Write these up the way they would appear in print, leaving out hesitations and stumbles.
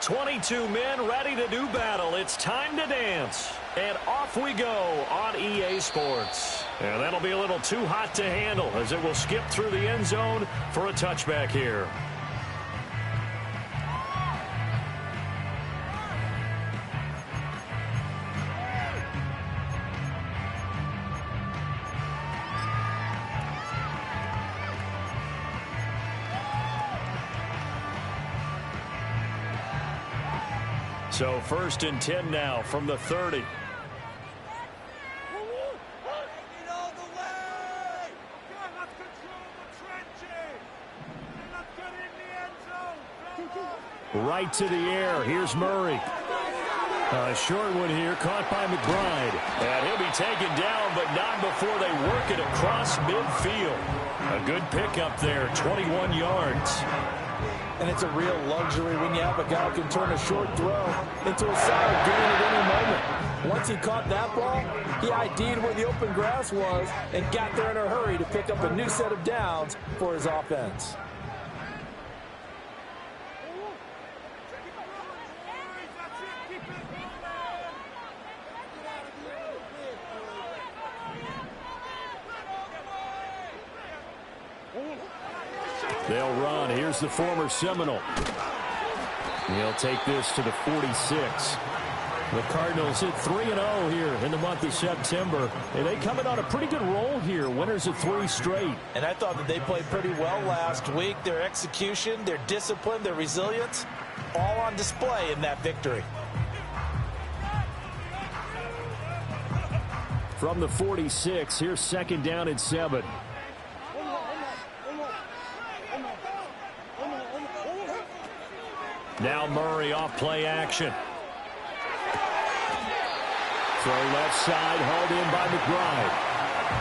22 men ready to do battle. It's time to dance. And off we go on EA Sports. And that'll be a little too hot to handle as it will skip through the end zone for a touchback here. So 1st and 10 now from the 30. Right to the air. Here's Murray. A short one here, caught by McBride. And he'll be taken down, but not before they work it across midfield. A good pickup there, 21 yards. And it's a real luxury when you have a guy who can turn a short throw into a solid gain at any moment. Once he caught that ball, he ID'd where the open grass was and got there in a hurry to pick up a new set of downs for his offense. They'll run. Here's the former Seminole. He'll take this to the 46. The Cardinals hit 3-0 here in the month of September. And they come in on a pretty good roll here. Winners of 3 straight. And I thought that they played pretty well last week. Their execution, their discipline, their resilience, all on display in that victory. From the 46, here's 2nd down and 7. Now Murray off play action. Throw left side, hauled in by McBride.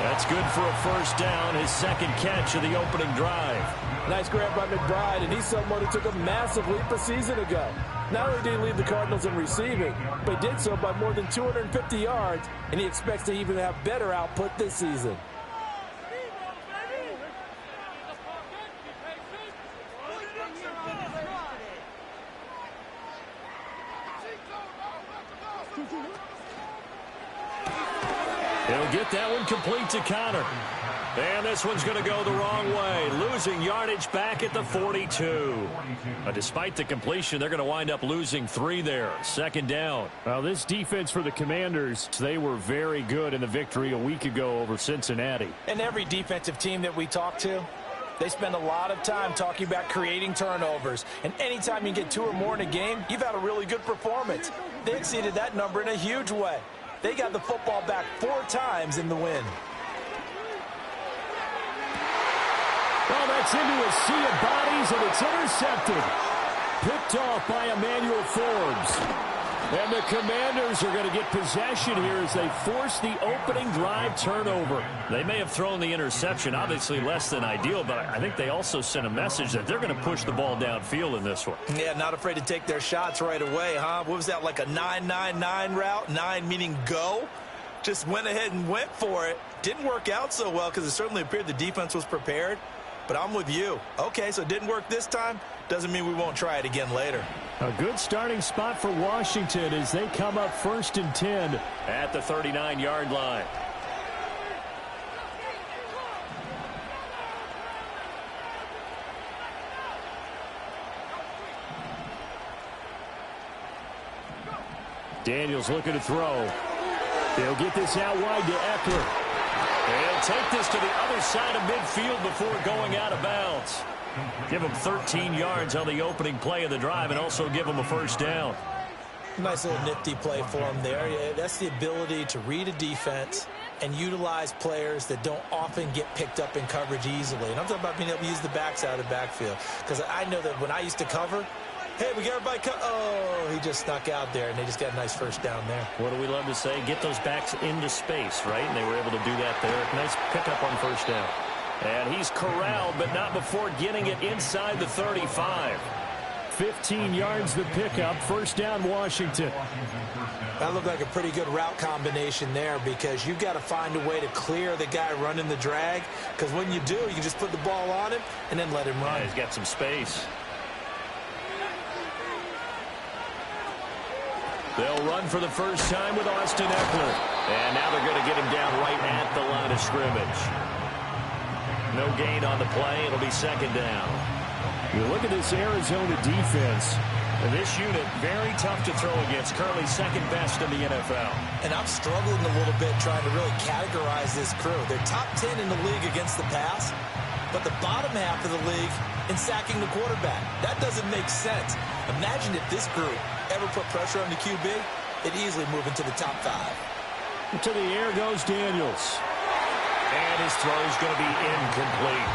That's good for a 1st down, his 2nd catch of the opening drive. Nice grab by McBride, and he's someone who took a massive leap a season ago. Not only did he lead the Cardinals in receiving, but he did so by more than 250 yards, and he expects to even have better output this season. He'll get that one complete to Connor. And this one's going to go the wrong way. Losing yardage back at the 42. Despite the completion, they're going to wind up losing 3 there. 2nd down. Well, this defense for the Commanders, they were very good in the victory a week ago over Cincinnati. And every defensive team that we talk to, they spend a lot of time talking about creating turnovers. And anytime you get 2 or more in a game, you've had a really good performance. They exceeded that number in a huge way. They got the football back 4 times in the win. Well, that's into a sea of bodies, and it's intercepted. Picked off by Emmanuel Forbes. And the Commanders are going to get possession here as they force the opening drive turnover. They may have thrown the interception, obviously less than ideal, but I think they also sent a message that they're going to push the ball downfield in this one. Yeah, not afraid to take their shots right away, huh? What was that, like a 9-9-9 route? 9 meaning go? Just went ahead and went for it. Didn't work out so well because it certainly appeared the defense was prepared. But I'm with you. Okay, so it didn't work this time. Doesn't mean we won't try it again later. A good starting spot for Washington as they come up 1st and 10 at the 39-yard line. Daniels looking to throw. They'll get this out wide to Eckler. He'll take this to the other side of midfield before going out of bounds. Give him 13 yards on the opening play of the drive and also give him a 1st down. Nice little nifty play for him there. Yeah, that's the ability to read a defense and utilize players that don't often get picked up in coverage easily. And I'm talking about being able to use the backside of the backfield. Because I know that when I used to cover, hey, we got everybody oh, he just snuck out there, and they just got a nice 1st down there. What do we love to say? Get those backs into space, right? And they were able to do that there. Nice pickup on 1st down. And he's corralled, but not before getting it inside the 35. 15 yards the pickup. 1st down, Washington. That looked like a pretty good route combination there because you've got to find a way to clear the guy running the drag. Because when you do, you can just put the ball on him and then let him run. Yeah, he's got some space. They'll run for the first time with Austin Eckler. And now they're going to get him down right at the line of scrimmage. No gain on the play. It'll be second down. You look at this Arizona defense. And this unit, very tough to throw against. Currently second best in the NFL. And I'm struggling a little bit trying to really categorize this crew. They're top 10 in the league against the pass, but the bottom half of the league in sacking the quarterback. That doesn't make sense. Imagine if this group ever put pressure on the QB, it'd easily move into the top 5. To the air goes Daniels. And his throw is going to be incomplete.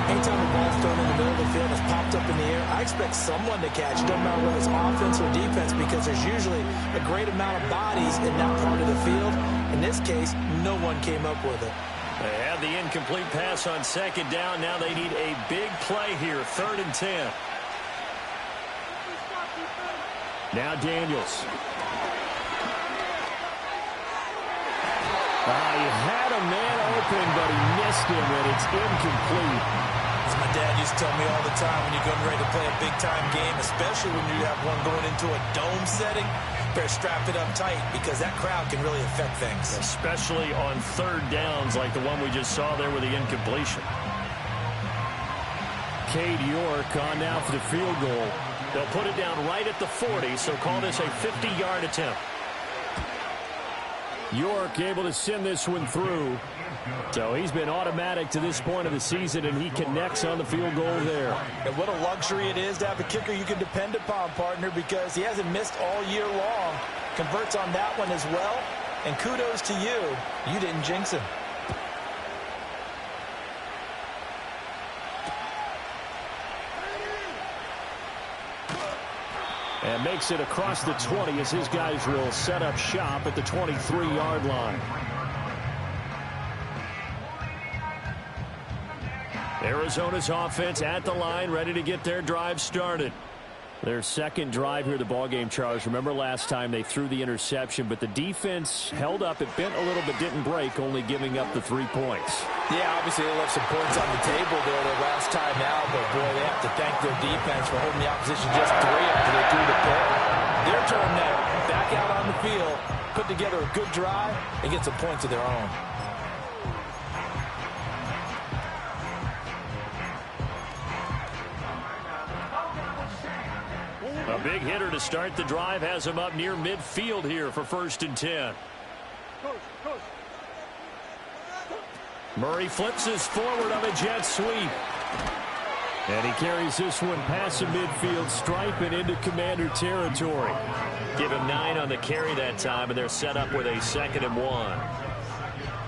Anytime the ball's thrown in the middle of the field and it's popped up in the air, I expect someone to catch it, no matter whether it's offense or defense, because there's usually a great amount of bodies in that part of the field. In this case, no one came up with it. They have the incomplete pass on second down. Now they need a big play here, 3rd and 10. Now Daniels. He had a man open, but he missed him, and it's incomplete. As my dad used to tell me all the time, when you're getting ready to play a big-time game, especially when you have one going into a dome setting, better strap it up tight because that crowd can really affect things. Especially on 3rd downs like the one we just saw there with the incompletion. Cade York on now for the field goal. They'll put it down right at the 40, so call this a 50-yard attempt. York able to send this one through. So he's been automatic to this point of the season, and he connects on the field goal there. And what a luxury it is to have a kicker you can depend upon, partner, because he hasn't missed all year long. Converts on that one as well. And kudos to you. You didn't jinx him. And makes it across the 20 as his guys will set up shop at the 23-yard line. Arizona's offense at the line, ready to get their drive started. Their second drive here, the ballgame, Charles. Remember last time they threw the interception, but the defense held up. It bent a little but didn't break, only giving up the 3 points. Yeah, obviously they left some points on the table there the last time out, but boy, they have to thank their defense for holding the opposition just 3 after they threw the pick. Their turn now, back out on the field, put together a good drive, and get some points of their own. A big hitter to start the drive has him up near midfield here for 1st and 10. Murray flips his forward on a jet sweep. And he carries this one past the midfield stripe and into Commander territory. Give him 9 on the carry that time, and they're set up with a 2nd and 1.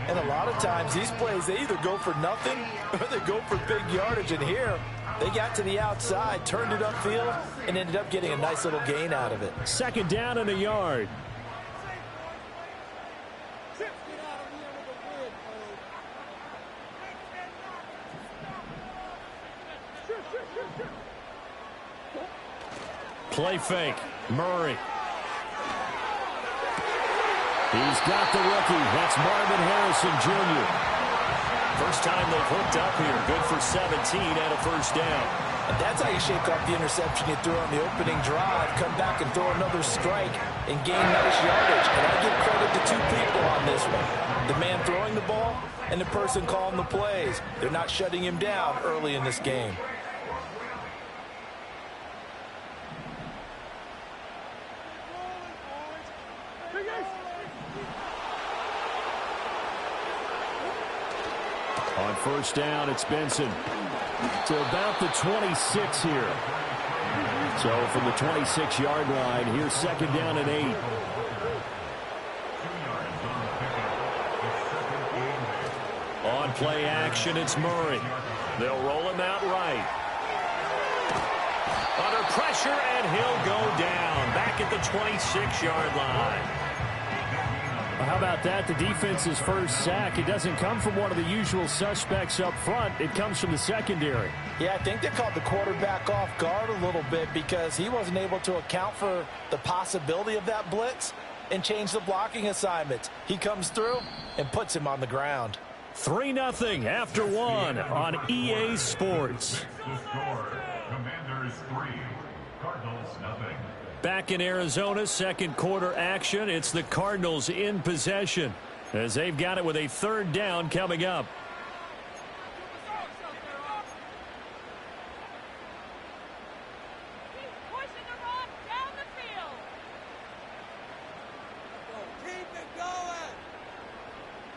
And a lot of times these plays, they either go for nothing or they go for big yardage. And here, they got to the outside, turned it upfield, and ended up getting a nice little gain out of it. 2nd down and a yard. Play fake. Murray. He's got the rookie. That's Marvin Harrison Jr. First time they've hooked up here. Good for 17 and a 1st down. And that's how you shake off the interception you threw on the opening drive. Come back and throw another strike and gain nice yardage. And I give credit to 2 people on this one. The man throwing the ball and the person calling the plays. They're not shutting him down early in this game. On 1st down, it's Benson to about the 26 here. So from the 26-yard line, here's 2nd down and 8. On play action, it's Murray. They'll roll him out right. Under pressure, and he'll go down. Back at the 26-yard line. How about that? The defense's first sack. It doesn't come from one of the usual suspects up front. It comes from the secondary. Yeah, I think they caught the quarterback off guard a little bit because he wasn't able to account for the possibility of that blitz and change the blocking assignments. He comes through and puts him on the ground. 3-0 after 1 on EA Sports. The score, Commanders 3, Cardinals 0. Back in Arizona, second quarter action. It's the Cardinals in possession as they've got it with a third down coming up.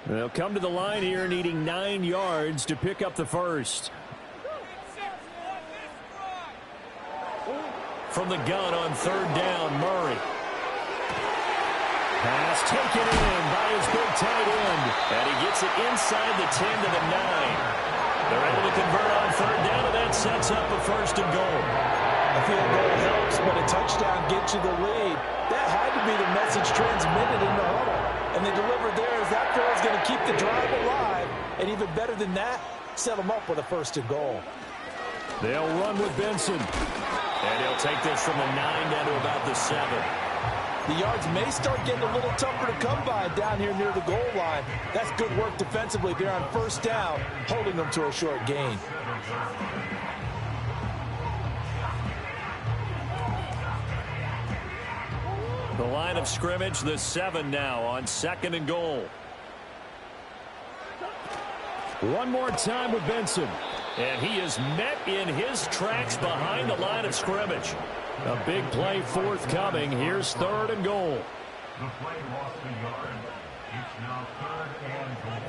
They'll come to the line here needing 9 yards to pick up the first. From the gun on third down, Murray. Pass taken in by his big tight end. And he gets it inside the 10 to the 9. They're able to convert on third down, and that sets up a first and goal. A field goal helps, but a touchdown gets you the lead. That had to be the message transmitted in the huddle. And they delivered there as that throw is going to keep the drive alive. And even better than that, set them up with a first and goal. They'll run with Benson. And he'll take this from the 9 down to about the 7. The yards may start getting a little tougher to come by down here near the goal line. That's good work defensively there on first down, holding them to a short gain. The line of scrimmage, the 7 now on second and goal. One more time with Benson. And he is met in his tracks behind the line of scrimmage. A big play forthcoming. Here's third and goal. The play lost a yard. It's now third and goal.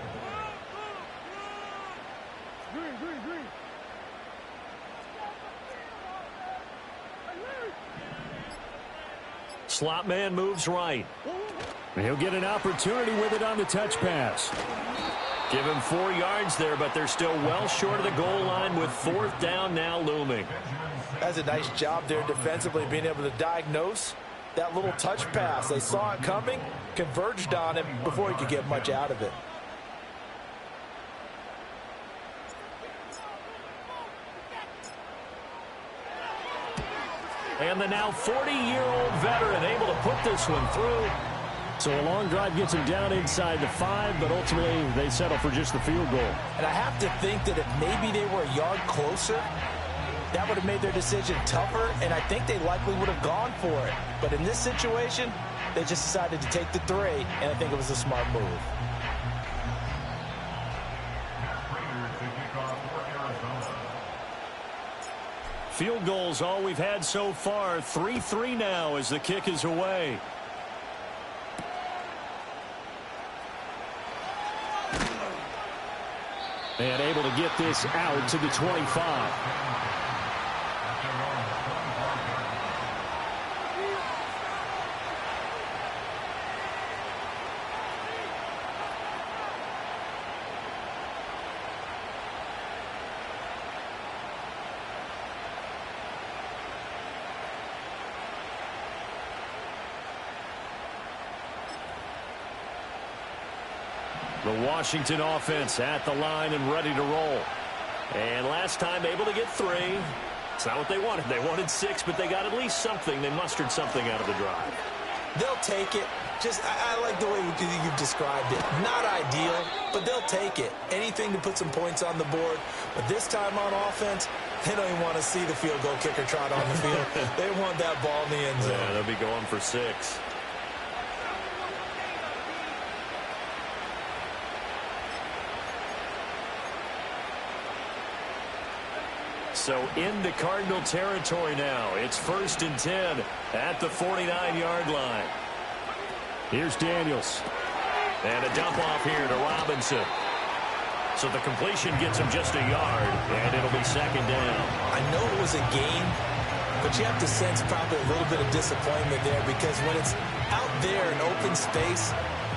Slot man moves right. He'll get an opportunity with it on the touch pass. Give him 4 yards there, but they're still well short of the goal line with fourth down now looming. That's a nice job there defensively, being able to diagnose that little touch pass. They saw it coming, converged on him before he could get much out of it. And the now 40-year-old veteran able to put this one through. So a long drive gets him down inside the 5, but ultimately they settle for just the field goal. And I have to think that if maybe they were a yard closer, that would have made their decision tougher, and I think they likely would have gone for it. But in this situation, they just decided to take the 3, and I think it was a smart move. Field goals all we've had so far. 3-3 now as the kick is away. And able to get this out to the 25. The Washington offense at the line and ready to roll. And last time able to get 3. It's not what they wanted. They wanted 6, but they got at least something. They mustered something out of the drive. They'll take it. I like the way you've described it. Not ideal, but they'll take it. Anything to put some points on the board. But this time on offense, they don't even want to see the field goal kicker trot on the field. They want that ball in the end zone. Yeah, they'll be going for 6. So into Cardinal territory now. It's 1st and 10 at the 49-yard line. Here's Daniels. And a dump off here to Robinson. So the completion gets him just a yard, and it'll be 2nd down. I know it was a gain, but you have to sense probably a little bit of disappointment there because when it's out there in open space,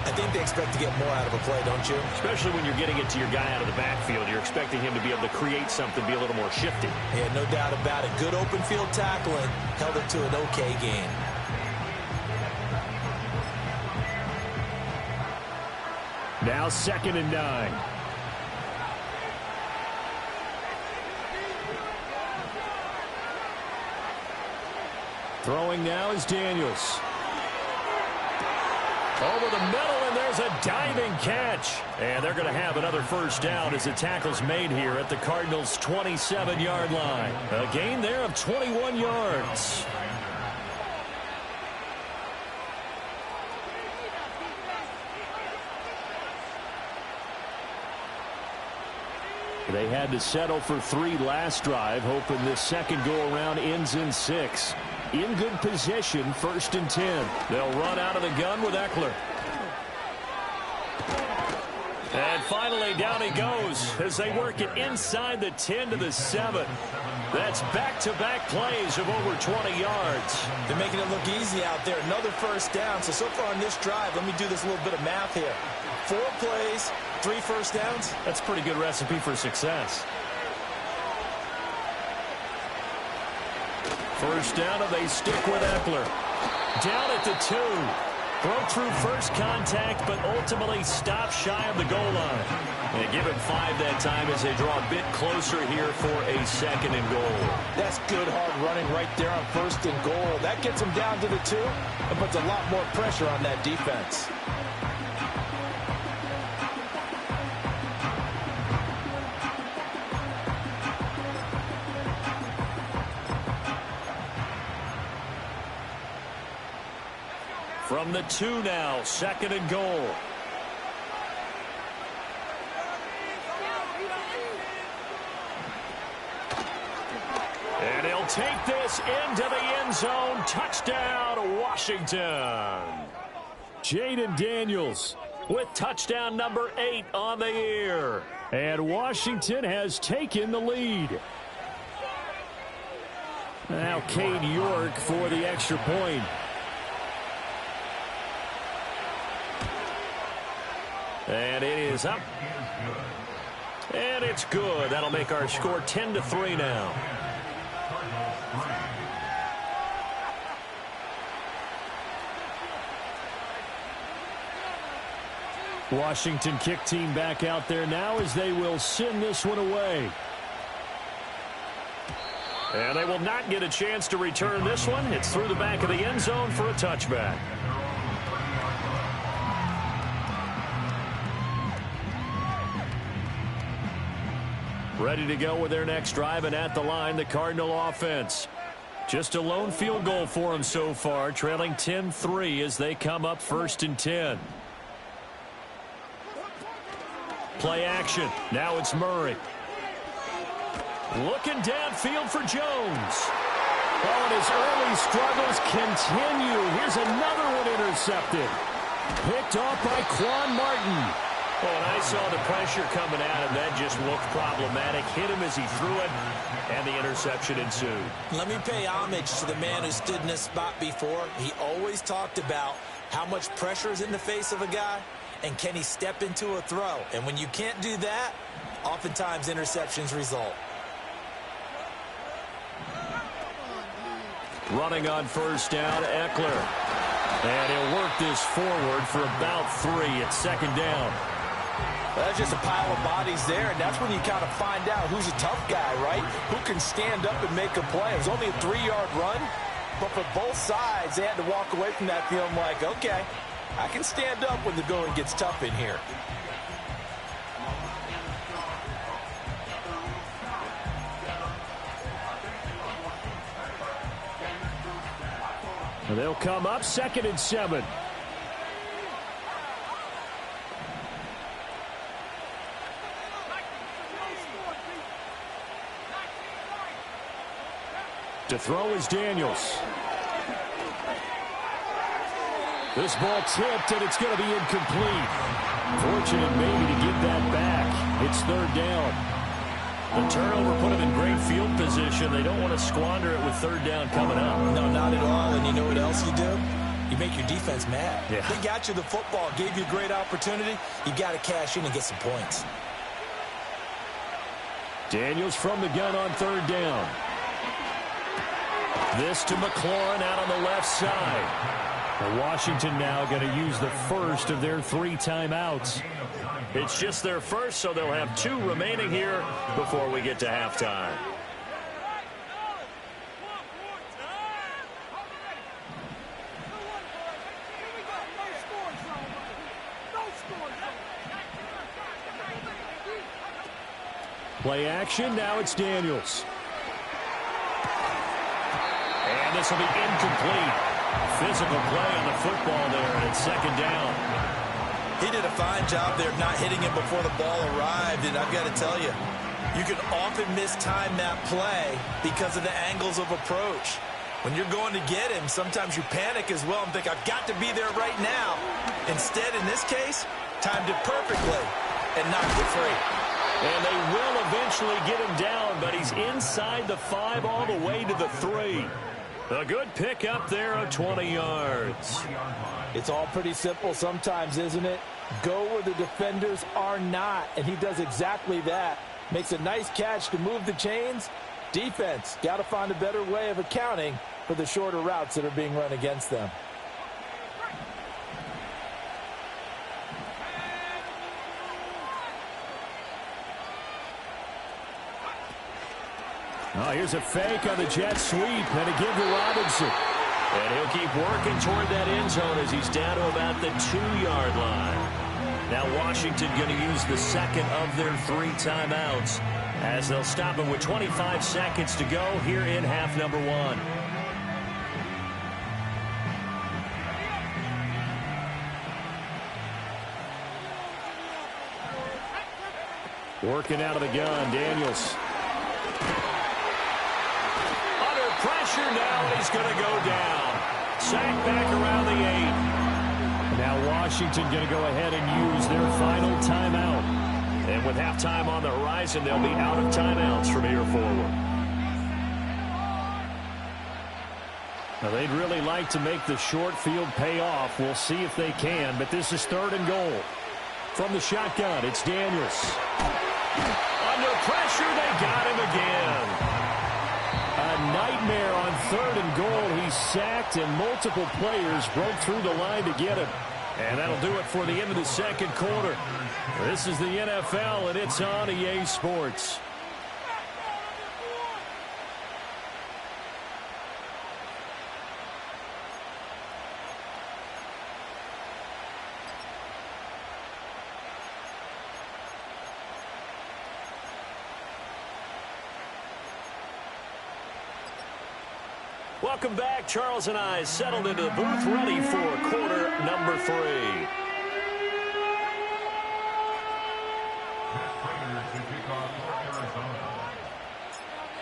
I think they expect to get more out of a play, don't you? Especially when you're getting it to your guy out of the backfield. You're expecting him to be able to create something, be a little more shifty. Yeah, no doubt about it. Good open field tackling held it to an okay gain. Now 2nd and 9. Throwing now is Daniels. Over the middle, and there's a diving catch. And they're going to have another first down as the tackle's made here at the Cardinals' 27-yard line. A gain there of 21 yards. They had to settle for 3 last drive, hoping this second go-around ends in 6. In good position, 1st and 10. They'll run out of the gun with Eckler. And finally, down he goes as they work it inside the 10 to the 7. That's back-to-back plays of over 20 yards. They're making it look easy out there. Another first down. So far on this drive, let me do this little bit of math here. 4 plays, 3 first downs. That's a pretty good recipe for success. First down, and they stick with Eckler. Down at the 2. Broke through first contact, but ultimately stopped shy of the goal line. And give him 5 that time as they draw a bit closer here for a 2nd and goal. That's good hard running right there on 1st and goal. That gets them down to the 2 and puts a lot more pressure on that defense. From the 2 now, 2nd and goal. And he'll take this into the end zone. Touchdown, Washington. Jaden Daniels with touchdown number 8 on the year. And Washington has taken the lead. Now Cade York for the extra point. And it is up. And it's good. That'll make our score 10-3 now. Washington kick team back out there now as they will send this one away. And they will not get a chance to return this one. It's through the back of the end zone for a touchback. Ready to go with their next drive, and at the line, the Cardinal offense. Just a lone field goal for them so far, trailing 10-3 as they come up 1st and 10. Play action. Now it's Murray. Looking downfield for Jones. Oh, and his early struggles continue. Here's another one intercepted. Picked off by Quan Martin. Oh, and I saw the pressure coming at him. That just looked problematic. Hit him as he threw it, and the interception ensued. Let me pay homage to the man who stood in this spot before. He always talked about how much pressure is in the face of a guy, and can he step into a throw. And when you can't do that, oftentimes interceptions result. Running on 1st down, Eckler. And he'll work this forward for about 3 at 2nd down. That's just a pile of bodies there, and that's when you kind of find out who's a tough guy, right? Who can stand up and make a play. It was only a 3-yard run, but for both sides, they had to walk away from that feeling like, okay, I can stand up when the going gets tough in here. And they'll come up 2nd and 7. To throw is Daniels. This ball tipped, and it's going to be incomplete. Fortunate maybe to get that back. It's 3rd down. The turnover put them in great field position. They don't want to squander it with 3rd down coming up. No, not at all. And you know what else you do? You make your defense mad. Yeah. They got you the football, gave you a great opportunity. You got to cash in and get some points. Daniels from the gun on 3rd down. This to McLaurin out on the left side. Well, Washington now going to use the first of their 3 timeouts. It's just their first, so they'll have 2 remaining here before we get to halftime. Play action, now it's Daniels. And this will be incomplete. Physical play on the football there, and it's 2nd down. He did a fine job there not hitting him before the ball arrived, and I've got to tell you, You can often mistime that play because of the angles of approach. When you're going to get him, sometimes you panic as well and think, I've got to be there right now. Instead, in this case, timed it perfectly and knocked it free. And they will eventually get him down, but he's inside the 5 all the way to the 3. A good pick up there of 20 yards. It's all pretty simple sometimes, isn't it? Go where the defenders are not, and he does exactly that. Makes a nice catch to move the chains. Defense, got to find a better way of accounting for the shorter routes that are being run against them. Oh, here's a fake on the jet sweep, and a give to Robinson. And he'll keep working toward that end zone as he's down to about the 2-yard line. Now Washington going to use the second of their 3 timeouts as they'll stop him with 25 seconds to go here in half number 1. Working out of the gun, Daniels. Under pressure now, and he's going to go down. Sacked back around the 8. Now Washington going to go ahead and use their final timeout. And with halftime on the horizon, they'll be out of timeouts from here forward. Now they'd really like to make the short field pay off. We'll see if they can, but this is 3rd and goal. From the shotgun, it's Daniels. Under pressure, they got him again. A nightmare on 3rd and goal. He's sacked, and multiple players broke through the line to get him. And that'll do it for the end of the second quarter. This is the NFL, and it's on EA Sports. Welcome back. Charles and I settled into the booth, ready for quarter number 3.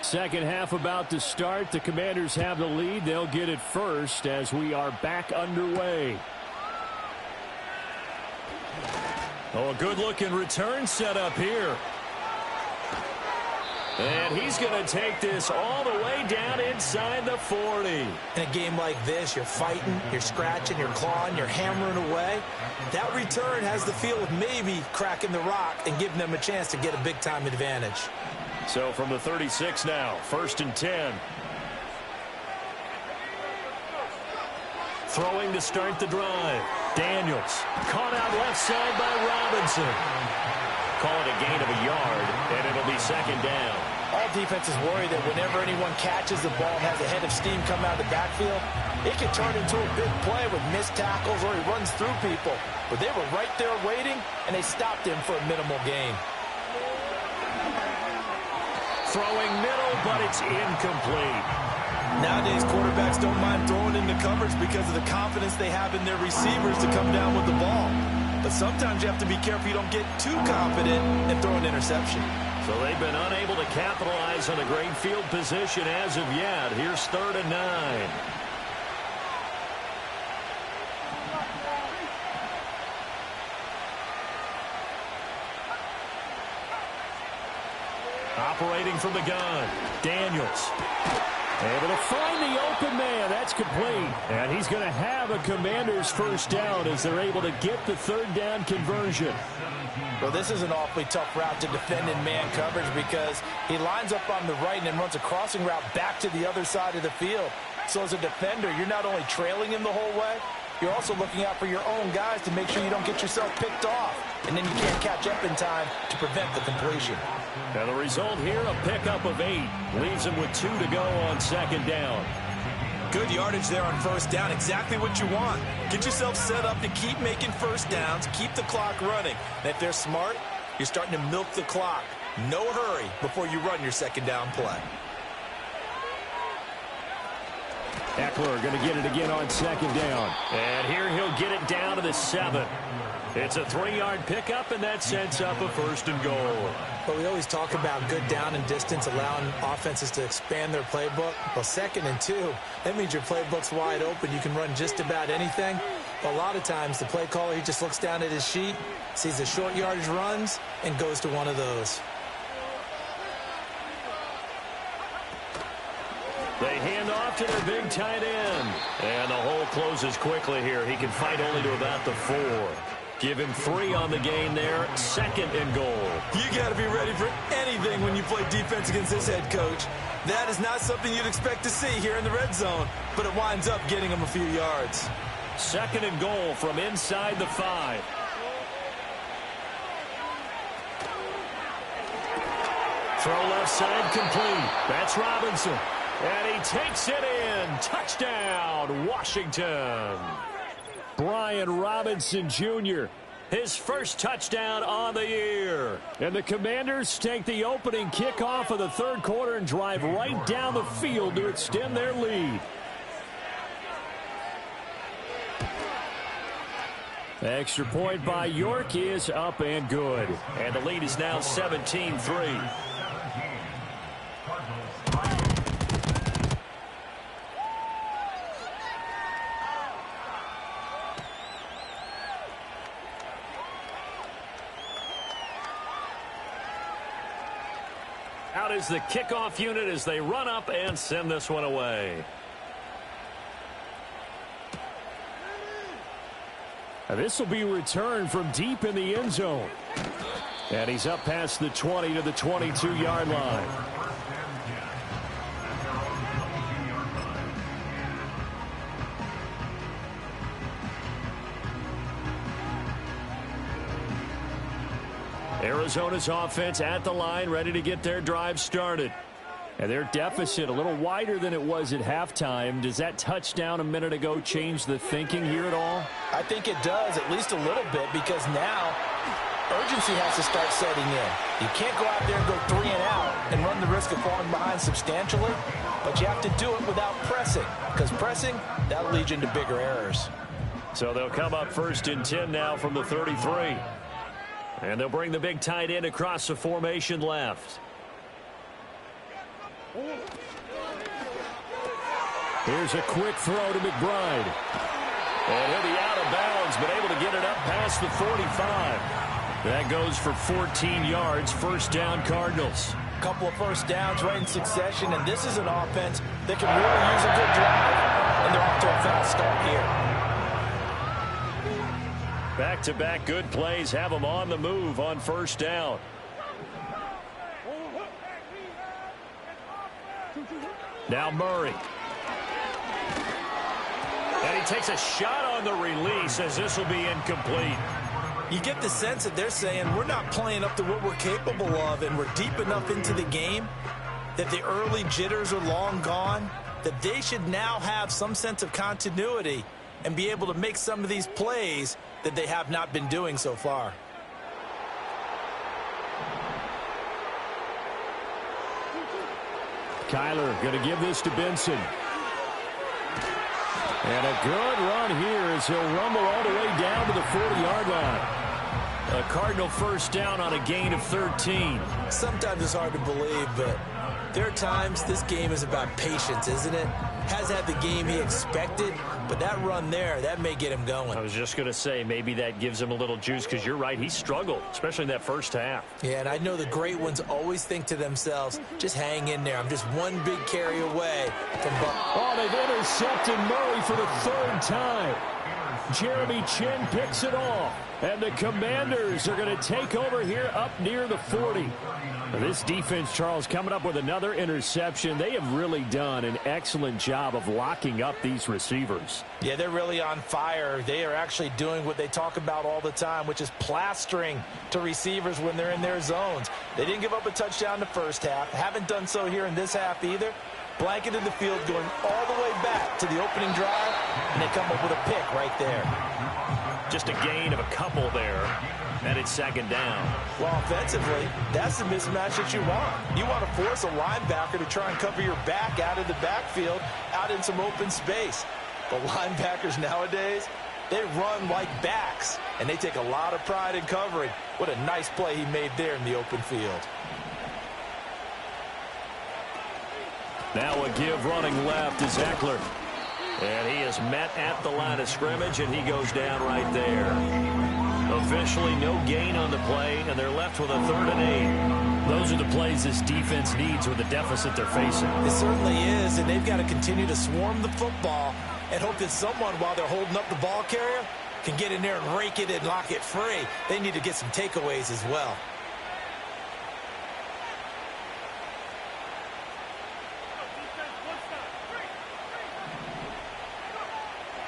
Second half about to start. The Commanders have the lead. They'll get it first as we are back underway. Oh, a good-looking return set up here. And he's going to take this all the way down inside the 40. In a game like this, you're fighting, you're scratching, you're clawing, you're hammering away. That return has the feel of maybe cracking the rock and giving them a chance to get a big-time advantage. So from the 36 now, 1st and 10. Throwing to start the drive. Daniels caught out left side by Robinson. Call it a gain of a yard, and it'll be 2nd down. All defenses worry that whenever anyone catches the ball and has a head of steam come out of the backfield, it can turn into a big play with missed tackles or he runs through people. But they were right there waiting, and they stopped him for a minimal gain. Throwing middle, but it's incomplete. Nowadays, quarterbacks don't mind throwing into coverage because of the confidence they have in their receivers to come down with the ball. But sometimes you have to be careful you don't get too confident and throw an interception. So they've been unable to capitalize on a great field position as of yet. Here's 3rd and 9. Operating from the gun, Daniels. Able to find the open man. That's complete. And he's going to have a Commander's first down as they're able to get the 3rd down conversion. Well, this is an awfully tough route to defend in man coverage because he lines up on the right and then runs a crossing route back to the other side of the field. So as a defender, you're not only trailing him the whole way, you're also looking out for your own guys to make sure you don't get yourself picked off. And then you can't catch up in time to prevent the completion. Now the result here, a pickup of 8. Leaves him with 2 to go on 2nd down. Good yardage there on 1st down. Exactly what you want. Get yourself set up to keep making 1st downs, keep the clock running. And if they're smart, you're starting to milk the clock. No hurry before you run your 2nd down play. Eckler going to get it again on 2nd down. And here he'll get it down to the 7. It's a 3-yard pickup, and that sets up a 1st and goal. Well, we always talk about good down and distance, allowing offenses to expand their playbook. Well, 2nd and 2, that means your playbook's wide open. You can run just about anything. But a lot of times, the play caller, he just looks down at his sheet, sees the short yardage runs, and goes to one of those. They hand off to their big tight end. And the hole closes quickly here. He can fight only to about the 4. Give him 3 on the gain there. 2nd and goal. You got to be ready for anything when you play defense against this head coach. That is not something you'd expect to see here in the red zone, but it winds up getting him a few yards. 2nd and goal from inside the 5. Throw left side complete. That's Robinson. And he takes it in. Touchdown, Washington. Brian Robinson Jr., his first touchdown on the year. And the Commanders take the opening kickoff of the 3rd quarter and drive right down the field to extend their lead. Extra point by York is up and good. And the lead is now 17-3. Out is the kickoff unit as they run up and send this one away. Now this will be returned from deep in the end zone. And he's up past the 20 to the 22-yard line. Arizona's offense at the line, ready to get their drive started. And their deficit a little wider than it was at halftime. Does that touchdown a minute ago change the thinking here at all? I think it does, at least a little bit, because now urgency has to start setting in. You can't go out there and go 3 and out and run the risk of falling behind substantially, but you have to do it without pressing, because pressing, that'll lead you into bigger errors. So they'll come up 1st and 10 now from the 33. And they'll bring the big tight end across the formation left. Here's a quick throw to McBride. And he'll be out of bounds, but able to get it up past the 45. That goes for 14 yards. 1st down, Cardinals. A couple of 1st downs right in succession, and this is an offense that can really use a good drive. And they're off to a fast start here. Back-to-back good plays have them on the move on 1st down. Now Murray. And he takes a shot on the release as this will be incomplete. You get the sense that they're saying we're not playing up to what we're capable of, and we're deep enough into the game that the early jitters are long gone, that they should now have some sense of continuity and be able to make some of these plays that they have not been doing so far. Kyler going to give this to Benson. And a good run here as he'll rumble all the way down to the 40-yard line. A Cardinal 1st down on a gain of 13. Sometimes it's hard to believe, but there are times this game is about patience, isn't it? Has had the game he expected, but that run there, that may get him going. I was just going to say, maybe that gives him a little juice, because you're right, he struggled, especially in that 1st half. Yeah, and I know the great ones always think to themselves, just hang in there. I'm just one big carry away from Buck. Oh, they've intercepted Murray for the 3rd time. Jeremy Chin picks it off. And the Commanders are going to take over here up near the 40. This defense, Charles, coming up with another interception. They have really done an excellent job of locking up these receivers. Yeah, they're really on fire. They are actually doing what they talk about all the time, which is plastering to receivers when they're in their zones. They didn't give up a touchdown in the 1st half. Haven't done so here in this half either. Blanketed the field going all the way back to the opening drive, and they come up with a pick right there. Just a gain of a couple there, and it's 2nd down. Well, offensively, that's the mismatch that you want. You want to force a linebacker to try and cover your back out of the backfield, out in some open space. But linebackers nowadays, They run like backs, and they take a lot of pride in covering. What a nice play he made there in the open field. Now a give running left is Eckler. And he is met at the line of scrimmage, and he goes down right there. Officially no gain on the play, and they're left with a 3rd and 8. Those are the plays this defense needs with the deficit they're facing. It certainly is, and they've got to continue to swarm the football and hope that someone, while they're holding up the ball carrier, can get in there and rake it and lock it free. They need to get some takeaways as well.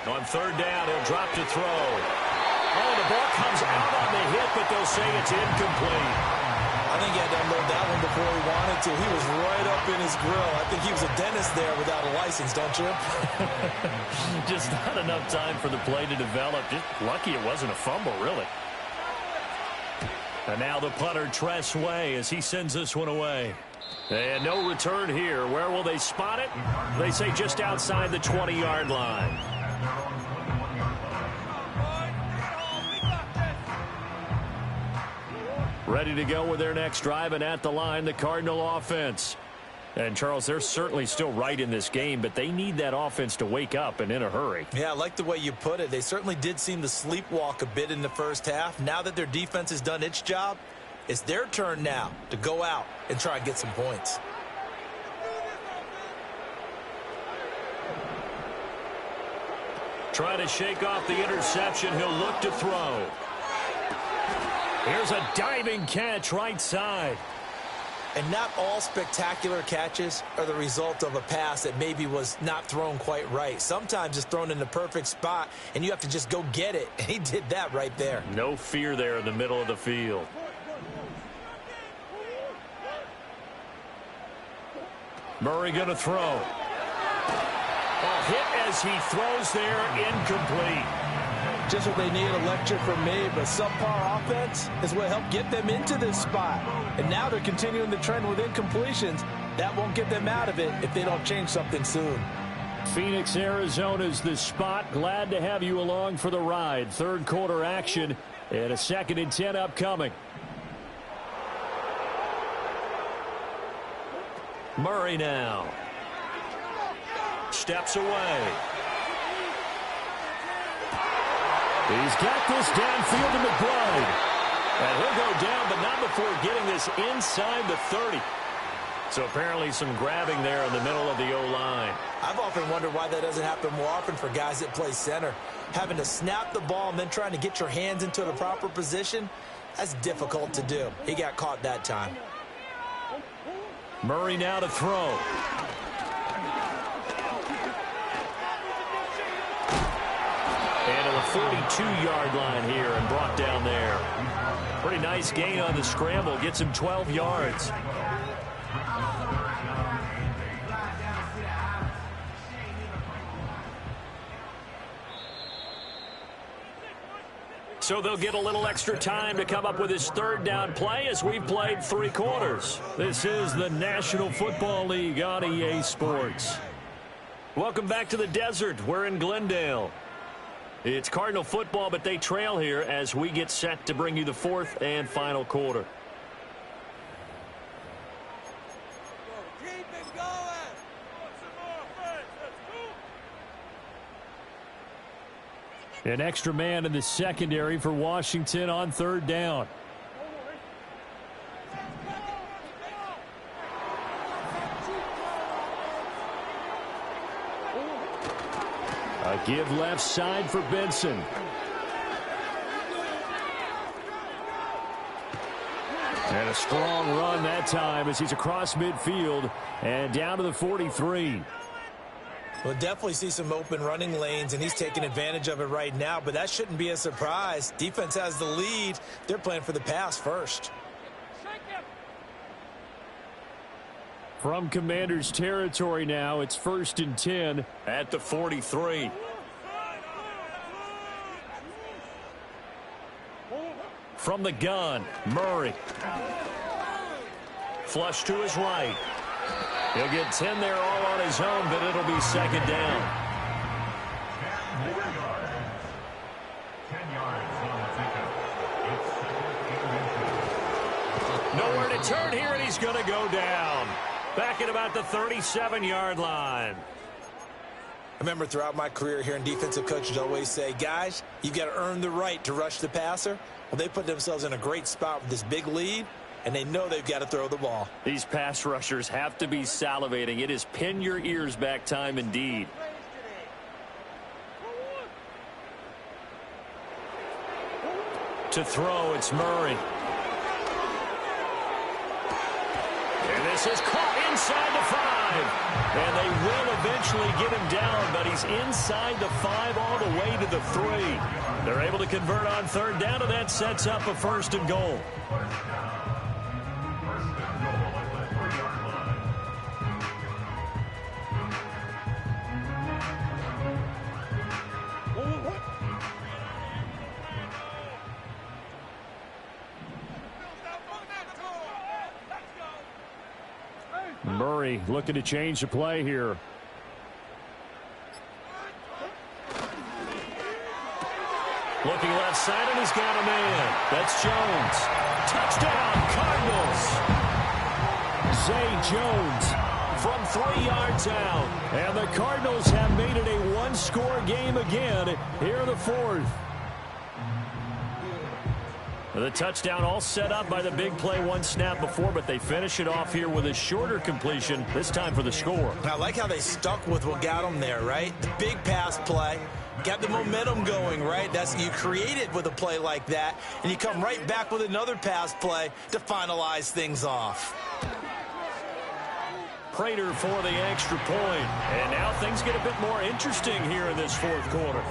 On 3rd down, he'll drop to throw. Oh, the ball comes out on the hit, but they'll say it's incomplete. I think he had to unload that one before he wanted to. He was right up in his grill. I think he was a dentist there without a license, don't you? Just not enough time for the play to develop. Just lucky it wasn't a fumble, really. And now the punter, Tress Way, as he sends this one away. And no return here. Where will they spot it? They say just outside the 20-yard line. Ready to go with their next drive, and at the line, the Cardinal offense. And, Charles, they're certainly still right in this game, but they need that offense to wake up and in a hurry. Yeah, I like the way you put it. They certainly did seem to sleepwalk a bit in the first half. Now that their defense has done its job, it's their turn now to go out and try and get some points. Trying to shake off the interception. He'll look to throw. Here's a diving catch right side. And not all spectacular catches are the result of a pass that maybe was not thrown quite right. Sometimes it's thrown in the perfect spot, and you have to just go get it. And he did that right there. No fear there in the middle of the field. Murray going to throw. A hit as he throws there, incomplete. Just what they need, a lecture from me, but subpar offense is what helped get them into this spot. And now they're continuing the trend with incompletions. That won't get them out of it if they don't change something soon. Phoenix, Arizona's the spot. Glad to have you along for the ride. 3rd quarter action and a 2nd and 10 upcoming. Murray now. Steps away. He's got this downfield to McBride. And he'll go down, but not before getting this inside the 30. So apparently some grabbing there in the middle of the O-line. I've often wondered why that doesn't happen more often for guys that play center. Having to snap the ball and then trying to get your hands into the proper position, that's difficult to do. He got caught that time. Murray now to throw. And to the 42-yard line here and brought down there. Pretty nice gain on the scramble. Gets him 12 yards. So they'll get a little extra time to come up with his 3rd down play as we've played 3 quarters. This is the National Football League on EA Sports. Welcome back to the desert. We're in Glendale. It's Cardinal football, but they trail here as we get set to bring you the 4th and final quarter. An extra man in the secondary for Washington on 3rd down. A give left side for Benson. And a strong run that time as he's across midfield and down to the 43. We'll definitely see some open running lanes, and he's taking advantage of it right now, but that shouldn't be a surprise. Defense has the lead. They're playing for the pass first. From Commanders territory now, it's 1st and 10 at the 43. From the gun, Murray. Flush to his right. He'll get 10 there all on his own, but it'll be 2nd down. Nowhere to turn here, and he's going to go down. Back at about the 37-yard line. I remember throughout my career hearing defensive coaches always say, guys, you've got to earn the right to rush the passer. Well, they put themselves in a great spot with this big lead, and they know they've got to throw the ball. These pass rushers have to be salivating. It is pin your ears back time indeed. To throw, it's Murray. And this is caught inside the 5. And they will eventually get him down, but he's inside the 5 all the way to the 3. They're able to convert on third down, and that sets up a 1st and goal. Murray looking to change the play here. Looking left side, and he's got a man. That's Jones. Touchdown, Cardinals. Zay Jones from 3 yards out. And the Cardinals have made it a one-score game again here in the 4th. The touchdown all set up by the big play one snap before, but they finish it off here with a shorter completion, this time for the score. I like how they stuck with what got them there, right? The big pass play, got the momentum going, right? That's you create it with a play like that, and you come right back with another pass play to finalize things off. Prater for the extra point. And now things get a bit more interesting here in this 4th quarter.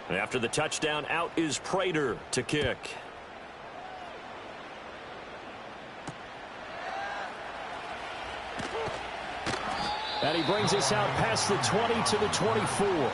After the touchdown, out is Prater to kick. And he brings us out past the 20 to the 24.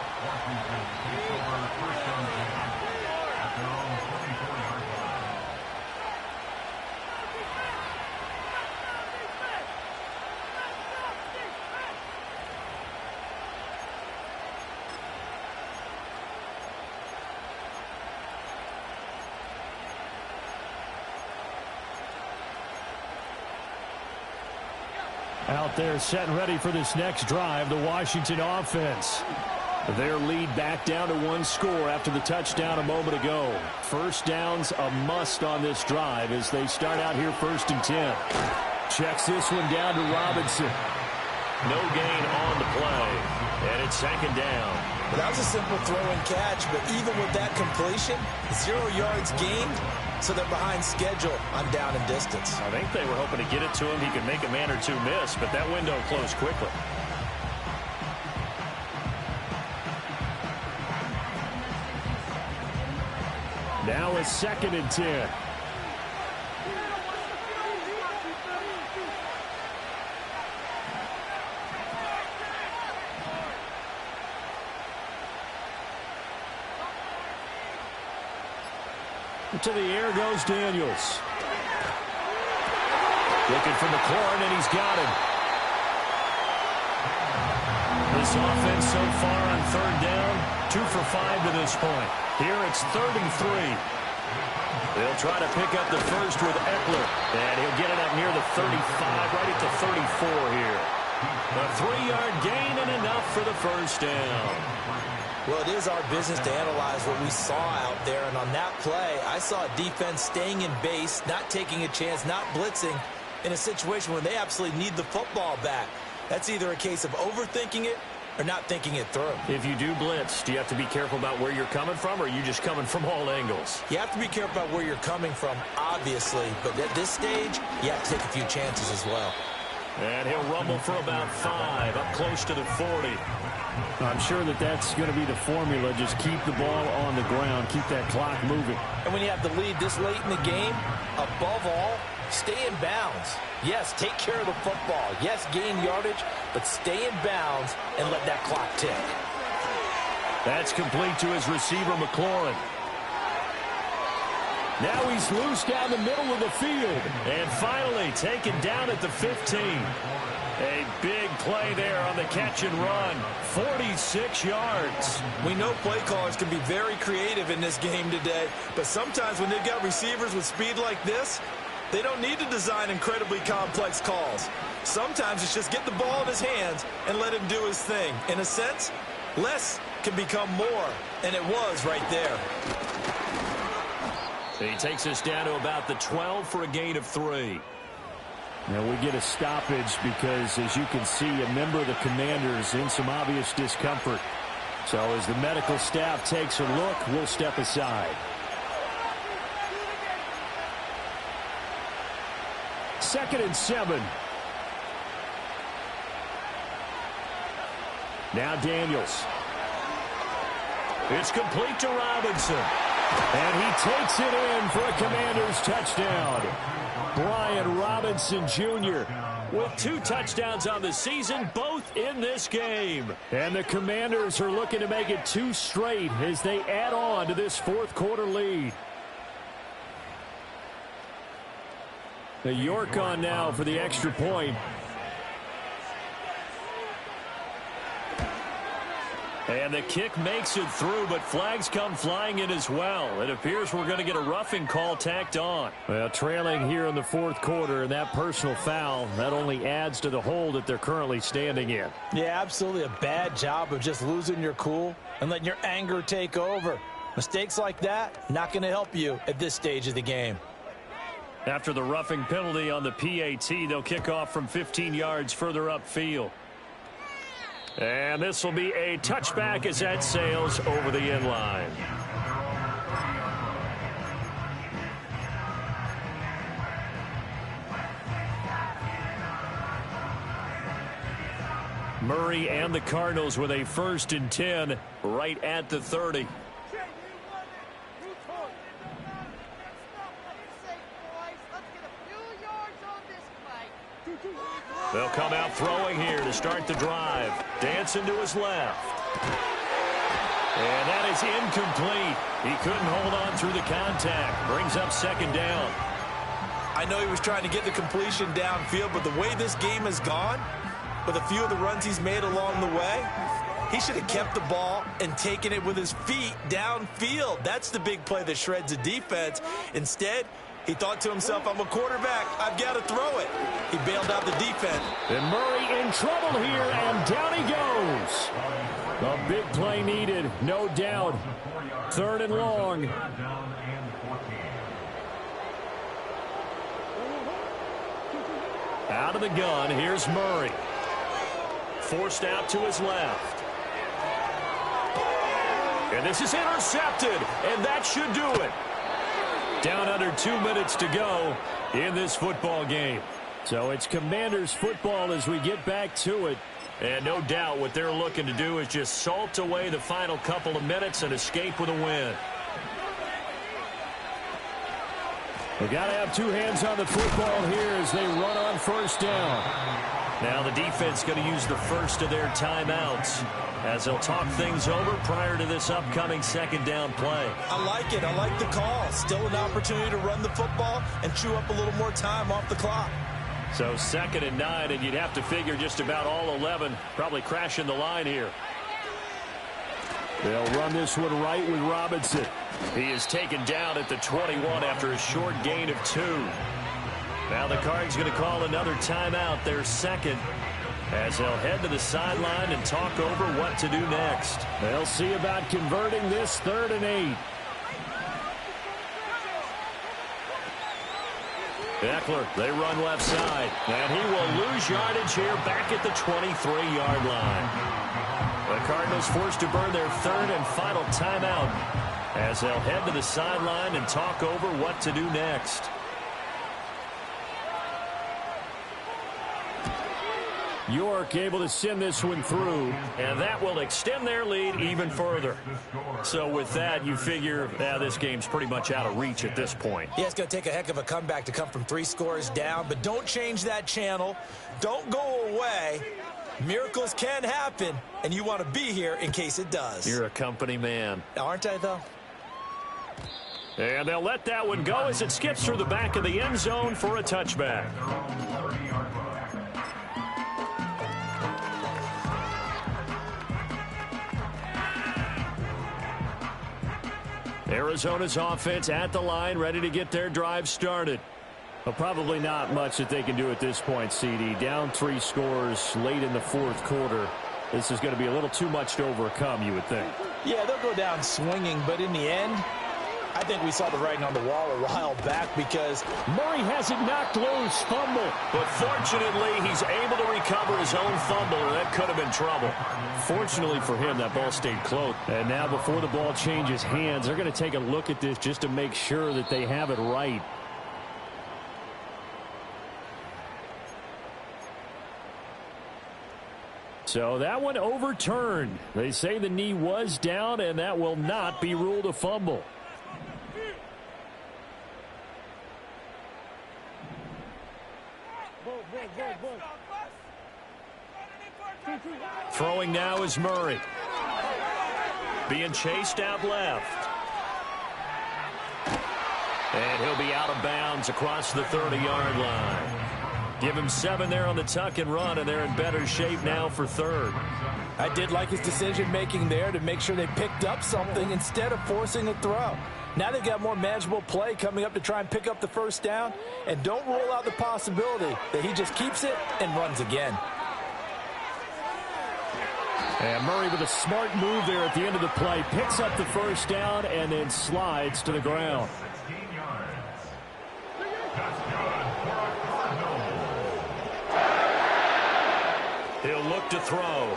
Out there set and ready for this next drive, the Washington offense. Their lead back down to 1 score after the touchdown a moment ago. First down's a must on this drive as they start out here 1st and 10. Checks this one down to Robinson. No gain on the play. And it's 2nd down. Well, that was a simple throw and catch, but even with that completion, 0 yards gained, so they're behind schedule on down and distance. I think they were hoping to get it to him. He could make a man or two miss, but that window closed quickly. Now it's 2nd and 10. To the air goes Daniels. Looking for McLaurin, and he's got him. This offense so far on 3rd down, 2 for 5 to this point. Here it's 3rd and 3. They'll try to pick up the first with Eckler, and he'll get it up near the 35, right at the 34 here. A 3-yard gain and enough for the 1st down. Well, it is our business to analyze what we saw out there, and on that play, I saw a defense staying in base, not taking a chance, not blitzing in a situation where they absolutely need the football back. That's either a case of overthinking it or not thinking it through. If you do blitz, do you have to be careful about where you're coming from, or are you just coming from all angles? You have to be careful about where you're coming from, obviously, but at this stage, you have to take a few chances as well. And he'll rumble for about 5, up close to the 40. I'm sure that that's going to be the formula. Just keep the ball on the ground. Keep that clock moving. And when you have the lead this late in the game, above all, stay in bounds. Yes, take care of the football. Yes, gain yardage, but stay in bounds and let that clock tick. That's complete to his receiver, McLaurin. Now he's loose down the middle of the field. And finally taken down at the 15. A big play there on the catch and run. 46 yards. We know play callers can be very creative in this game today, but sometimes when they've got receivers with speed like this, they don't need to design incredibly complex calls. Sometimes it's just get the ball in his hands and let him do his thing. In a sense, less can become more, and it was right there. He takes us down to about the 12 for a gain of 3. Now we get a stoppage because, as you can see, a member of the Commanders in some obvious discomfort. So as the medical staff takes a look, we'll step aside. Second and 7. Now Daniels. It's complete to Robinson. And he takes it in for a Commanders touchdown. Brian Robinson Jr. with 2 touchdowns on the season, both in this game. And the Commanders are looking to make it 2 straight as they add on to this fourth quarter lead. The York on now for the extra point. And the kick makes it through, but flags come flying in as well. It appears we're going to get a roughing call tacked on. Well, trailing here in the fourth quarter, and that personal foul, that only adds to the hole that they're currently standing in. Yeah, absolutely a bad job of just losing your cool and letting your anger take over. Mistakes like that, not going to help you at this stage of the game. After the roughing penalty on the PAT, they'll kick off from 15 yards further upfield. And this will be a touchback as that sails over the end line. Murray and the Cardinals with a 1st and 10 right at the 30. They'll come out throwing here to start the drive. Dancing to his left. And that is incomplete. He couldn't hold on through the contact. Brings up 2nd down. I know he was trying to get the completion downfield, but the way this game has gone, with a few of the runs he's made along the way, he should have kept the ball and taken it with his feet downfield. That's the big play that shreds a defense. Instead, he thought to himself, I'm a quarterback. I've got to throw it. He bailed out the defense. And Murray in trouble here, and down he goes. A big play needed, no doubt. 3rd and long. Out of the gun, here's Murray. Forced out to his left. And this is intercepted, and that should do it. Down under 2 minutes to go in this football game. So it's Commanders football as we get back to it. And no doubt what they're looking to do is just salt away the final couple of minutes and escape with a win. They got to have 2 hands on the football here as they run on 1st down. Now the defense going to use the first of their timeouts as they'll talk things over prior to this upcoming 2nd down play. I like it. I like the call. Still an opportunity to run the football and chew up a little more time off the clock. So 2nd and 9, and you'd have to figure just about all 11 probably crashing the line here. They'll run this one right with Robinson. He is taken down at the 21 after a short gain of 2. Now the Cards going to call another timeout, their 2nd, as they'll head to the sideline and talk over what to do next. They'll see about converting this 3rd and 8. Eckler, they run left side, and he will lose yardage here back at the 23-yard line. The Cardinals forced to burn their 3rd and final timeout as they'll head to the sideline and talk over what to do next. York able to send this one through, and that will extend their lead even further. So with that, you figure this game's pretty much out of reach at this point. Yeah, it's going to take a heck of a comeback to come from 3 scores down, but don't change that channel. Don't go away. Miracles can happen, and you want to be here in case it does. You're a company man. Aren't I, though? And they'll let that one go as it skips through the back of the end zone for a touchback. Arizona's offense at the line, ready to get their drive started. Well, probably not much that they can do at this point, CD. Down 3 scores late in the fourth quarter. This is going to be a little too much to overcome, you would think. Yeah, they'll go down swinging, but in the end, I think we saw the writing on the wall a while back because Murray has it knocked loose, fumble. But fortunately, he's able to recover his own fumble, or that could have been trouble. Fortunately for him, that ball stayed close. And now before the ball changes hands, they're going to take a look at this just to make sure that they have it right. So that one overturned. They say the knee was down, and that will not be ruled a fumble. Throwing now is Murray. Being chased out left. And he'll be out of bounds across the 30-yard line. Give him 7 there on the tuck and run, and they're in better shape now for third. I did like his decision-making there to make sure they picked up something instead of forcing a throw. Now they've got more manageable play coming up to try and pick up the first down, and don't rule out the possibility that he just keeps it and runs again. And Murray with a smart move there at the end of the play. Picks up the first down and then slides to the ground. He'll look to throw.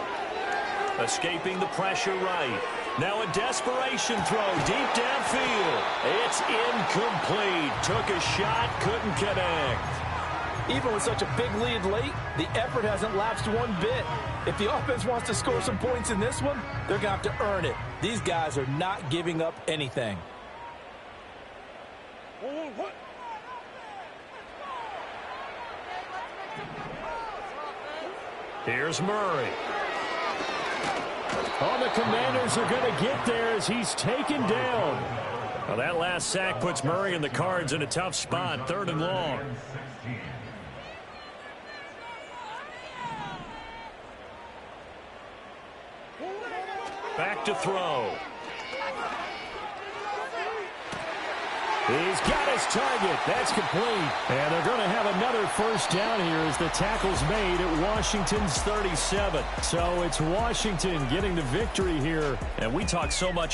Escaping the pressure right. Now a desperation throw deep downfield. It's incomplete. Took a shot, couldn't connect. Even with such a big lead late, the effort hasn't lapsed one bit. If the offense wants to score some points in this one, they're going to have to earn it. These guys are not giving up anything. Here's Murray. Oh, the Commanders are going to get there as he's taken down. Well, that last sack puts Murray and the Cards in a tough spot, 3rd and long. Back to throw. He's got his target. That's complete. And they're going to have another first down here as the tackle's made at Washington's 37. So it's Washington getting the victory here. And we talked so much about